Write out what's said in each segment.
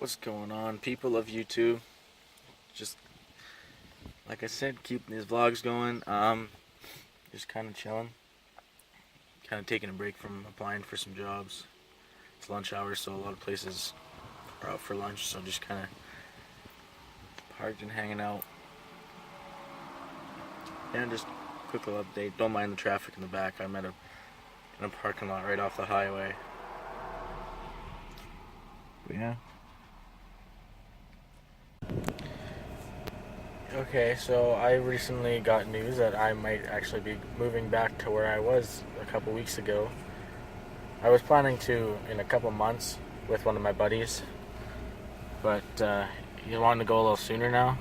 What's going on, people of YouTube? Just like I said, keeping these vlogs going. Just kind of chilling, kind of taking a break from applying for some jobs. It's lunch hour, so a lot of places are out for lunch, so just kind of parked and hanging out. And just quick little update. Don't mind the traffic in the back. I'm in a parking lot right off the highway. But yeah. Okay, so I recently got news that I might actually be moving back to where I was a couple weeks ago. I was planning to in a couple months with one of my buddies, but he wanted to go a little sooner now,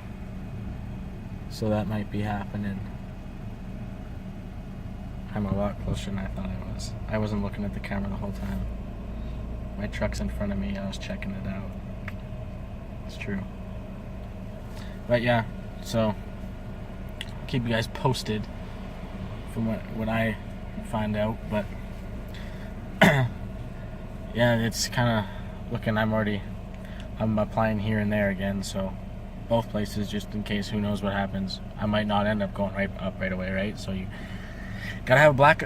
so that might be happening. I'm a lot closer than I thought I was. I wasn't looking at the camera the whole time. My truck's in front of me, I was checking it out. It's true. But yeah. So, I'll keep you guys posted from what I find out, but yeah, it's kind of looking, I'm applying here and there again, so both places, just in case, who knows what happens. I might not end up going right away, right? So you gotta have a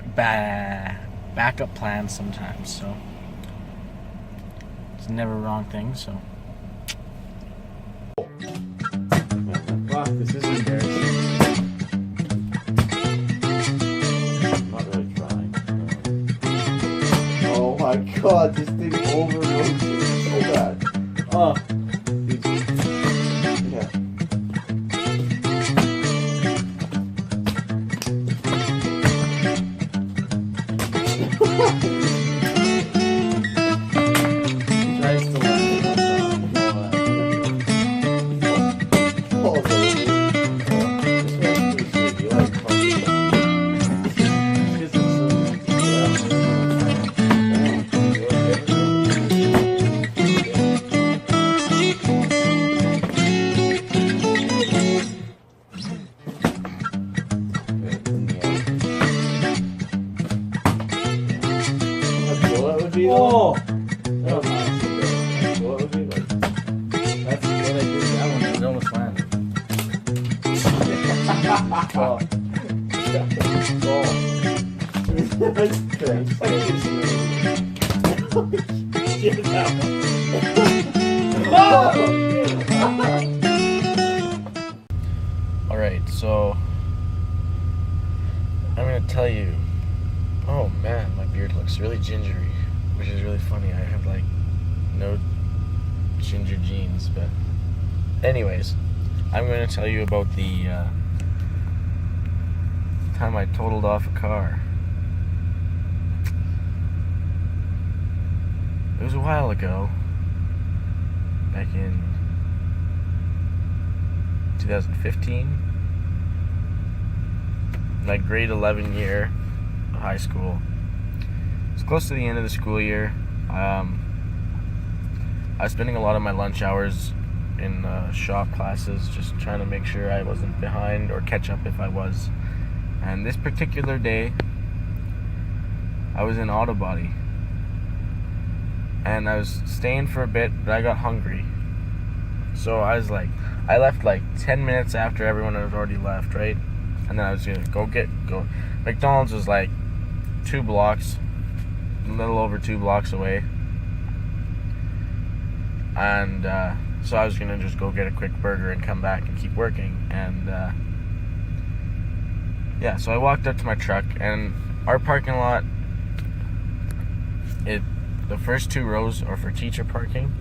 backup plan sometimes, so it's never a wrong thing, so. This is embarrassing. I'm not really trying. Oh my god, this thing over-rotates so bad. Oh. Yeah. Tries to oh! That was nice. What would be like? That's what I did that one. It almost landed. Oh. That's Get that one. Alright, so I'm gonna tell you. Oh man, my beard looks really gingery, which is really funny. I have like no ginger genes, but anyways, I'm going to tell you about the time I totaled off a car. It was a while ago, back in 2015, my grade 11 year of high school. It's close to the end of the school year. I was spending a lot of my lunch hours in shop classes, just trying to make sure I wasn't behind or catch up if I was. And this particular day, I was in auto body. And I was staying for a bit, but I got hungry. So I left like 10 minutes after everyone had already left, right? And then I was gonna go. McDonald's was like 2 blocks, a little over 2 blocks away. And so I was gonna just go get a quick burger and come back and keep working. And yeah, so I walked up to my truck, and our parking lot, the first 2 rows are for teacher parking,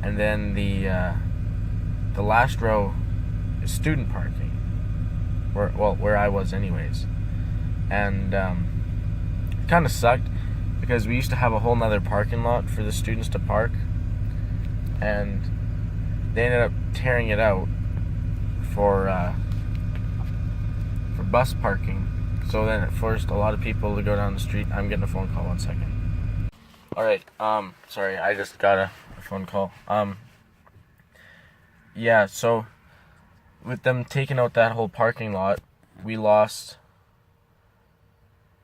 and then the last row is student parking, where I was anyways. And it kind of sucked because we used to have a whole nother parking lot for the students to park, and they ended up tearing it out for bus parking. So then it forced a lot of people to go down the street. I'm getting a phone call, 1 second. Alright, sorry, I just got a phone call. Yeah, so with them taking out that whole parking lot, we lost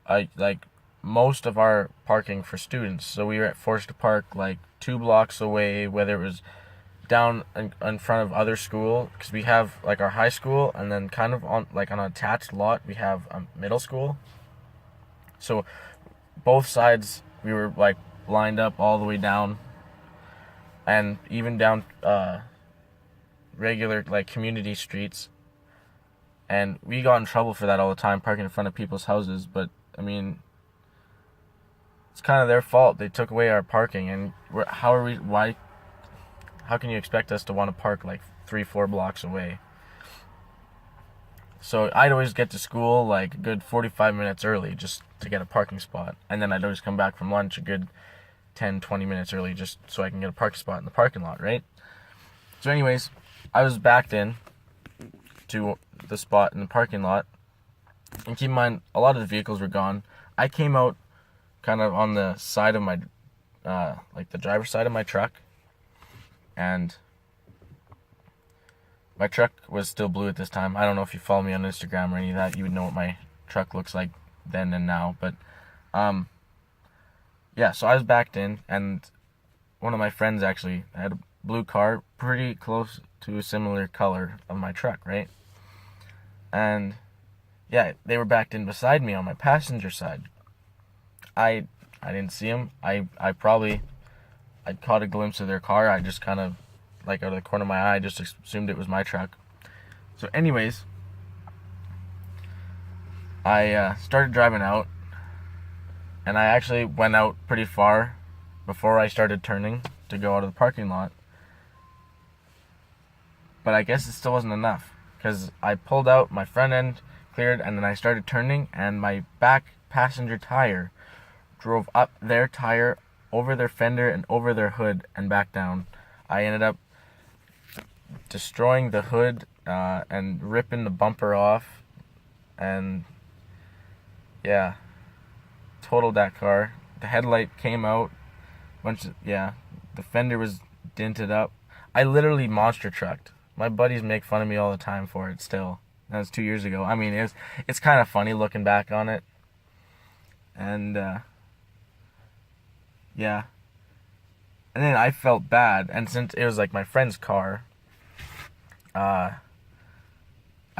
like most of our parking for students. So we were forced to park like 2 blocks away, whether it was down in front of other school, because we have like our high school, and then kind of on an attached lot we have middle school. So both sides we were like lined up all the way down, and even down regular like community streets. And we got in trouble for that all the time, parking in front of people's houses. But I mean, it's kind of their fault. They took away our parking, and why? How can you expect us to want to park like 3-4 blocks away? So I'd always get to school like a good 45 minutes early just to get a parking spot, and then I'd always come back from lunch a good 10-20 minutes early just so I can get a parking spot in the parking lot, right? So anyways, I was backed in to the spot in the parking lot, and keep in mind, a lot of the vehicles were gone. I came out kind of on the side of my like the driver's side of my truck, and my truck was still blue at this time. I don't know if you follow me on Instagram or any of that, you would know what my truck looks like then and now. But yeah, so I was backed in, and one of my friends actually had a blue car pretty close to a similar color of my truck, right? And yeah, they were backed in beside me on my passenger side. I didn't see them. I caught a glimpse of their car. I just kind of, like out of the corner of my eye, just assumed it was my truck. So anyways, I started driving out, and I actually went out pretty far before I started turning to go out of the parking lot. But I guess it still wasn't enough, because I pulled out, my front end cleared, and then I started turning, and my back passenger tire drove up their tire, over their fender, and over their hood, and back down. I ended up destroying the hood and ripping the bumper off, and yeah, totaled that car. The headlight came out, the fender was dented up. I literally monster trucked. My buddies make fun of me all the time for it still. That was 2 years ago. I mean, it's kind of funny looking back on it. And yeah. And then I felt bad, and since it was like my friend's car, I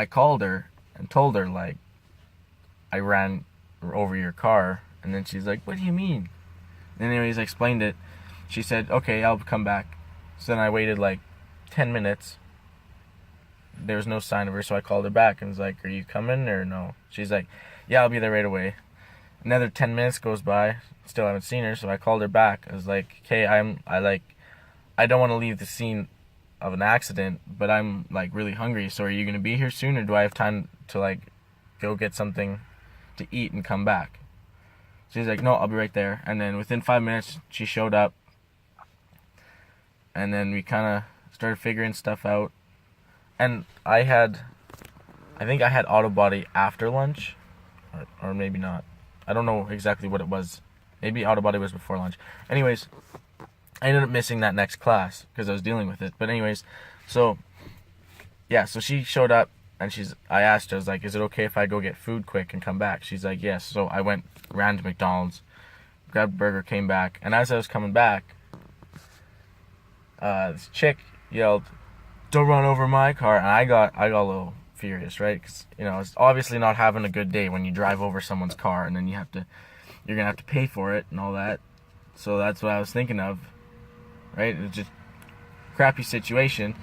called her and told her, like, I ran over your car. And then she's like, what do you mean? And anyways, I explained it. She said, okay, I'll come back. So then I waited like 10 minutes. There was no sign of her, so I called her back and was like, are you coming or no? She's like, yeah, I'll be there right away. Another 10 minutes goes by, still haven't seen her, so I called her back. I was like, okay, I don't want to leave the scene of an accident, but I'm like really hungry, so are you going to be here soon, or do I have time to like go get something to eat and come back? She's like, no, I'll be right there. And then within 5 minutes, she showed up, and then we kind of started figuring stuff out. And I think I had auto body after lunch, or maybe not. I don't know exactly what it was. Maybe auto body was before lunch. Anyways, I ended up missing that next class because I was dealing with it. But anyways, so yeah, so she showed up, and I asked her, I was like, is it okay if I go get food quick and come back? She's like, yes. So I ran to McDonald's, grabbed a burger, came back, and as I was coming back, this chick yelled, don't run over my car. And I got a little furious, right? Because, you know, it's obviously not having a good day when you drive over someone's car, and then you're gonna have to pay for it and all that. So that's what I was thinking of, right? It's just a crappy situation.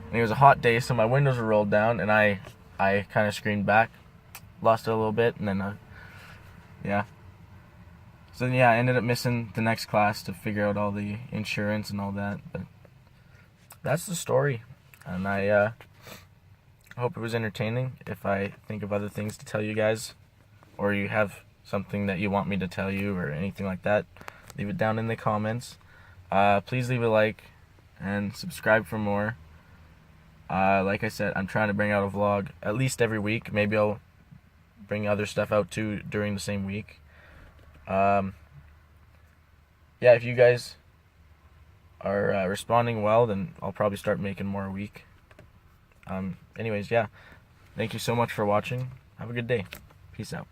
And it was a hot day, so my windows were rolled down, and I kind of screamed back, lost it a little bit, and then yeah. So yeah, I ended up missing the next class to figure out all the insurance and all that. But that's the story, and I hope it was entertaining. If I think of other things to tell you guys, or you have something that you want me to tell you or anything like that, leave it down in the comments. Please leave a like and subscribe for more. Like I said, I'm trying to bring out a vlog at least every week. Maybe I'll bring other stuff out too during the same week. Yeah, if you guys are responding well, then I'll probably start making more a week. Anyways, yeah, thank you so much for watching. Have a good day. Peace out.